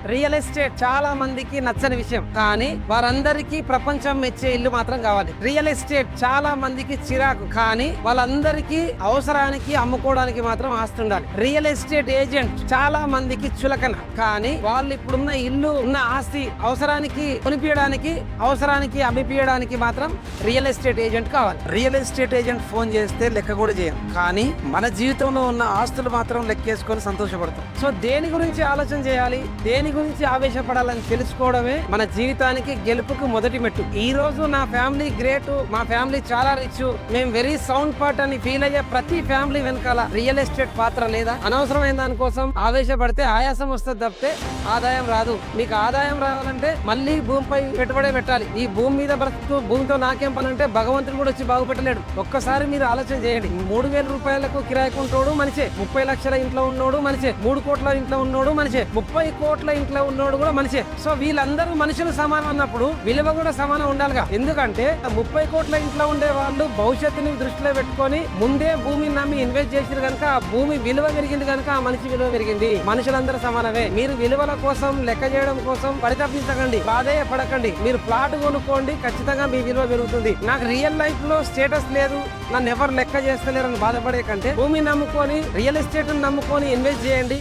Real estate చాలా మందికి నచ్చని విషయం, కానీ వారందరికీ ప్రపంచం మెచ్చే ఇల్లు మాత్రం కావాలి. రియల్ ఎస్టేట్ చాలా మందికి చిరాకు, కానీ వాళ్ళందరికీ అవసరానికి అమ్ముకోవడానికి మాత్రం ఆస్తి ఉండాలి. రియల్ ఎస్టేట్ ఏజెంట్ చాలా మందికి చులకన, కానీ వాళ్ళు ఇప్పుడున్న ఇల్లు ఉన్న ఆస్తి అవసరానికి కొనిపించడానికి, అవసరానికి అమ్మిపియడానికి మాత్రం రియల్ ఎస్టేట్ ఏజెంట్ కావాలి. రియల్ ఎస్టేట్ ఏజెంట్ ఫోన్ చేస్తే లెక్క కూడా చేయం, కానీ మన జీవితంలో ఉన్న ఆస్తులు మాత్రం లెక్కేసుకొని సంతోషపడతాం. సో దేని గురించి ఆలోచన చేయాలి, దేని గురించి ఆవేశపడాలని తెలుసుకోవడమే మన జీవితానికి గెలుపుకు మొదటి మెట్టు. ఈ రోజు నా ఫ్యామిలీ గ్రేట్, మా ఫ్యామిలీ చాలా రిచ్, మేము వెరీ సౌండ్ పార్ట్ అని ఫీల్ అయ్యే ప్రతి ఫ్యామిలీ వెనకాల రియల్ ఎస్టేట్ పాత్ర లేదా? అనవసరమైన దానికోసం ఆవేశపడితే ఆయాసం వస్తుంది తప్పితే ఆదాయం రాదు. మీకు ఆదాయం రావాలంటే మళ్ళీ భూమిపై పెట్టుబడే పెట్టాలి. ఈ భూమి మీద బ్రతుకుతూ భూమితో నాకేం పని అంటే భగవంతుడు కూడా వచ్చి బాగుపెట్టలేడు. ఒక్కసారి మీరు ఆలోచన చేయండి. 3,000 రూపాయలకు కిరాయికుంటోడు మనిషే, 30 లక్షల ఇంట్లో ఉన్నోడు మనిషే, 3 కోట్ల ఇంట్లో ఉన్నోడు మనిషే, 30 కోట్ల ఇంట్లో ఉన్నోడు కూడా మనిషే. సో వీళ్ళందరూ మనుషులు సమానం అన్నప్పుడు విలువ కూడా సమానం ఉండాలిగా. ఎందుకంటే 30 కోట్ల ఇంట్లో ఉండే వాళ్ళు భవిష్యత్తుని దృష్టిలో పెట్టుకొని ముందే భూమిని నమ్మి ఇన్వెస్ట్ చేసిరు కనుక ఆ భూమి విలువ పెరిగింది కనుక ఆ మనిషి విలువ పెరిగింది. మనుషులందరూ సమానమే. మీరు విలువల కోసం లెక్క చేయడం కోసం పరితపించకండి, బాధేయపడకండి. మీరు ప్లాట్ కొనుక్కోండి, ఖచ్చితంగా మీ విలువ పెరుగుతుంది. నాకు రియల్ లైఫ్ లో స్టేటస్ లేదు, నన్ను ఎవరు లెక్క చేస్తలేరని బాధపడే కంటే భూమిని నమ్ముకొని రియల్ ఎస్టేట్ నమ్ముకొని ఇన్వెస్ట్ చేయండి.